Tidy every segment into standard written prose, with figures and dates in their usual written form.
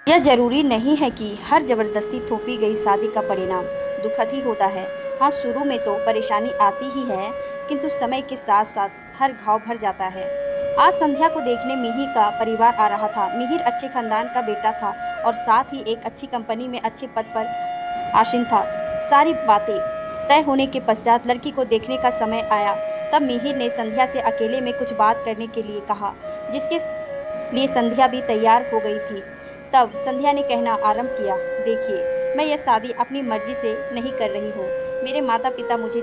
यह जरूरी नहीं है कि हर जबरदस्ती थोपी गई शादी का परिणाम दुखद ही होता है। हाँ, शुरू में तो परेशानी आती ही है, किंतु समय के साथ साथ हर घाव भर जाता है। आज संध्या को देखने मिहिर का परिवार आ रहा था। मिहिर अच्छे खानदान का बेटा था और साथ ही एक अच्छी कंपनी में अच्छे पद पर आसीन था। सारी बातें तय होने के पश्चात लड़की को देखने का समय आया। तब मिहिर ने संध्या से अकेले में कुछ बात करने के लिए कहा, जिसके लिए संध्या भी तैयार हो गई थी। तब संध्या ने कहना आरंभ किया, देखिए, मैं यह शादी अपनी मर्जी से नहीं कर रही हूँ। मेरे माता पिता मुझे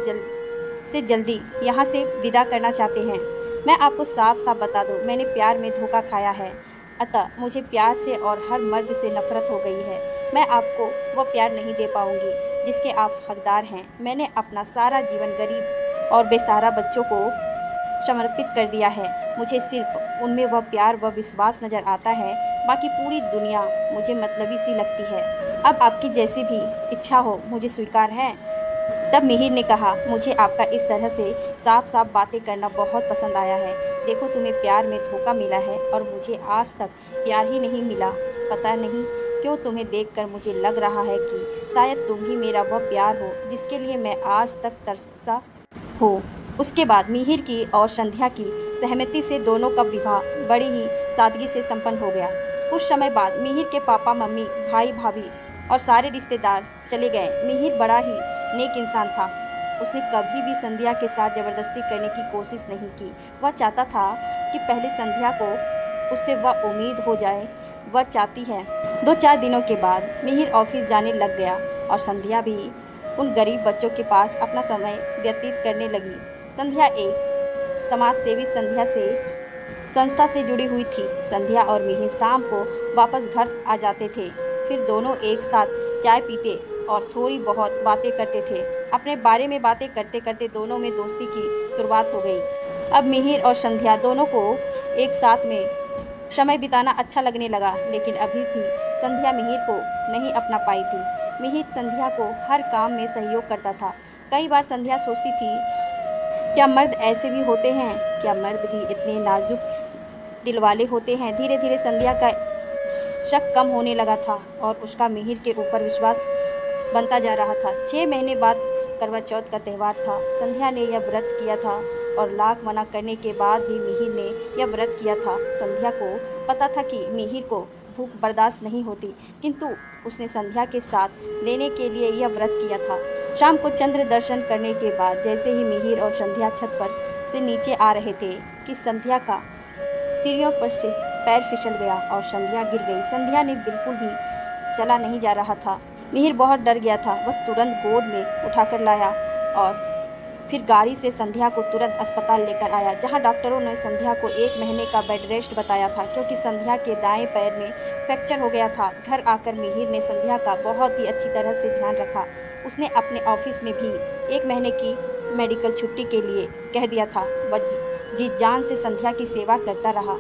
जल्दी यहाँ से विदा करना चाहते हैं। मैं आपको साफ साफ बता दूँ, मैंने प्यार में धोखा खाया है। अतः मुझे प्यार से और हर मर्द से नफरत हो गई है। मैं आपको वह प्यार नहीं दे पाऊंगी जिसके आप हकदार हैं। मैंने अपना सारा जीवन गरीब और बेसहारा बच्चों को समर्पित कर दिया है। मुझे सिर्फ उनमें वह प्यार व विश्वास नज़र आता है, बाकी पूरी दुनिया मुझे मतलबी सी लगती है। अब आपकी जैसी भी इच्छा हो, मुझे स्वीकार है। तब मिहिर ने कहा, मुझे आपका इस तरह से साफ साफ बातें करना बहुत पसंद आया है। देखो, तुम्हें प्यार में धोखा मिला है और मुझे आज तक प्यार ही नहीं मिला। पता नहीं क्यों तुम्हें देखकर मुझे लग रहा है कि शायद तुम ही मेरा वह प्यार हो जिसके लिए मैं आज तक तरसता हूँ। उसके बाद मिहिर की और संध्या की सहमति से दोनों का विवाह बड़ी ही सादगी से संपन्न हो गया। कुछ समय बाद मिहिर के पापा मम्मी, भाई भाभी और सारे रिश्तेदार चले गए। मिहिर बड़ा ही नेक इंसान था। उसने कभी भी संध्या के साथ जबरदस्ती करने की कोशिश नहीं की। वह चाहता था कि पहले संध्या को उससे वह उम्मीद हो जाए वह चाहती है। 2-4 दिनों के बाद मिहिर ऑफिस जाने लग गया और संध्या भी उन गरीब बच्चों के पास अपना समय व्यतीत करने लगी। संध्या एक समाज सेवी संस्था से जुड़ी हुई थी। संध्या और मिहिर शाम को वापस घर आ जाते थे। फिर दोनों एक साथ चाय पीते और थोड़ी बहुत बातें करते थे। अपने बारे में बातें करते करते दोनों में दोस्ती की शुरुआत हो गई। अब मिहिर और संध्या दोनों को एक साथ में समय बिताना अच्छा लगने लगा, लेकिन अभी भी संध्या मिहिर को नहीं अपना पाई थी। मिहिर संध्या को हर काम में सहयोग करता था। कई बार संध्या सोचती थी, क्या मर्द ऐसे भी होते हैं? क्या मर्द भी इतने नाजुक दिल वाले होते हैं? धीरे धीरे संध्या का शक कम होने लगा था और उसका मिहिर के ऊपर विश्वास बनता जा रहा था। 6 महीने बाद करवा चौथ का त्यौहार था। संध्या ने यह व्रत किया था और लाख मना करने के बाद भी मिहिर ने यह व्रत किया था। संध्या को पता था कि मिहिर को भूख बर्दाश्त नहीं होती, किंतु उसने संध्या के साथ लेने के लिए यह व्रत किया था। शाम को चंद्र दर्शन करने के बाद जैसे ही मिहिर और संध्या छत पर से नीचे आ रहे थे कि संध्या का सीढ़ियों पर से पैर फिसल गया और संध्या गिर गई। संध्या ने बिल्कुल भी चला नहीं जा रहा था। मिहिर बहुत डर गया था। वह तुरंत गोद में उठाकर लाया और फिर गाड़ी से संध्या को तुरंत अस्पताल लेकर आया, जहां डॉक्टरों ने संध्या को 1 महीने का बेड रेस्ट बताया था, क्योंकि संध्या के दाएं पैर में फ्रैक्चर हो गया था। घर आकर मिहिर ने संध्या का बहुत ही अच्छी तरह से ध्यान रखा। उसने अपने ऑफिस में भी 1 महीने की मेडिकल छुट्टी के लिए कह दिया था। वह जी जान से संध्या की सेवा करता रहा।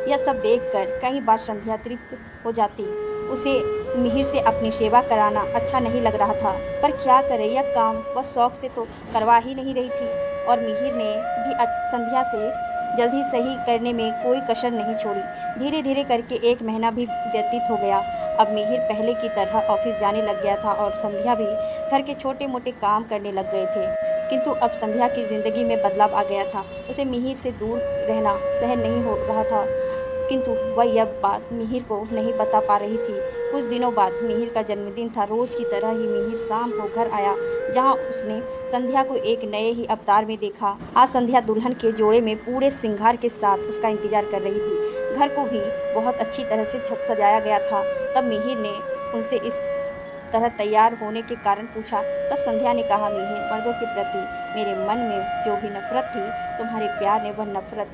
यह सब देखकर कई बार संध्या तृप्त हो जाती। उसे मिहिर से अपनी सेवा कराना अच्छा नहीं लग रहा था, पर क्या करे, यह काम वह शौक से तो करवा ही नहीं रही थी। और मिहिर ने भी संध्या से जल्दी सही करने में कोई कसर नहीं छोड़ी। धीरे धीरे करके 1 महीना भी व्यतीत हो गया। अब मिहिर पहले की तरह ऑफिस जाने लग गया था और संध्या भी घर के छोटे मोटे काम करने लग गए थे। किंतु अब संध्या की ज़िंदगी में बदलाव आ गया था। उसे मिहिर से दूर रहना सहन नहीं हो रहा था, किंतु वह यह बात मिहिर को नहीं बता पा रही थी। कुछ दिनों बाद मिहिर का जन्मदिन था। रोज की तरह ही मिहिर शाम को घर आया, जहां उसने संध्या को एक नए ही अवतार में देखा। आज संध्या दुल्हन के जोड़े में पूरे श्रृंगार के साथ उसका इंतजार कर रही थी। घर को भी बहुत अच्छी तरह से सजाया गया था। तब मिहिर ने उनसे इस तरह तैयार होने के कारण पूछा। तब संध्या ने कहा, मिहिर, मर्दों के प्रति मेरे मन में जो भी नफरत थी, तुम्हारे प्यार ने वह नफरत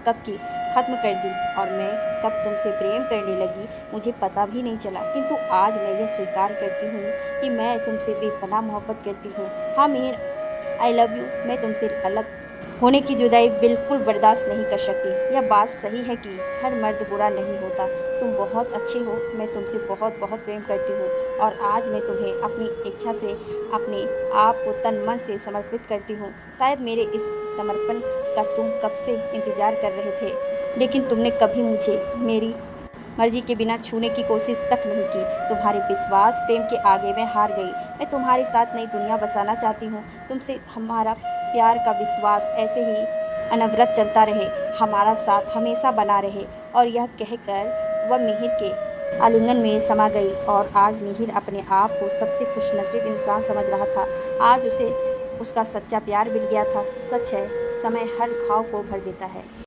कब की खत्म कर दी और मैं कब तुमसे प्रेम करने लगी मुझे पता भी नहीं चला। किंतु आज मैं यह स्वीकार करती हूँ कि मैं तुमसे बेपनाह मोहब्बत करती हूँ। हाँ मिहिर, आई लव यू। मैं तुमसे अलग होने की जुदाई बिल्कुल बर्दाश्त नहीं कर सकती। यह बात सही है कि हर मर्द बुरा नहीं होता। तुम बहुत अच्छे हो। मैं तुमसे बहुत बहुत प्रेम करती हूँ और आज मैं तुम्हें अपनी इच्छा से अपने आप को तन मन से समर्पित करती हूँ। शायद मेरे इस समर्पण का तुम कब से इंतज़ार कर रहे थे, लेकिन तुमने कभी मुझे मेरी मर्जी के बिना छूने की कोशिश तक नहीं की। तुम्हारे विश्वास प्रेम के आगे मैं हार गई। मैं तुम्हारे साथ नई दुनिया बसाना चाहती हूँ। तुमसे हमारा प्यार का विश्वास ऐसे ही अनवरत चलता रहे, हमारा साथ हमेशा बना रहे। और यह कहकर वह मिहिर के आलिंगन में समा गई। और आज मिहिर अपने आप को सबसे खुशनसीब इंसान समझ रहा था। आज उसे उसका सच्चा प्यार मिल गया था। सच है, समय हर घाव को भर देता है।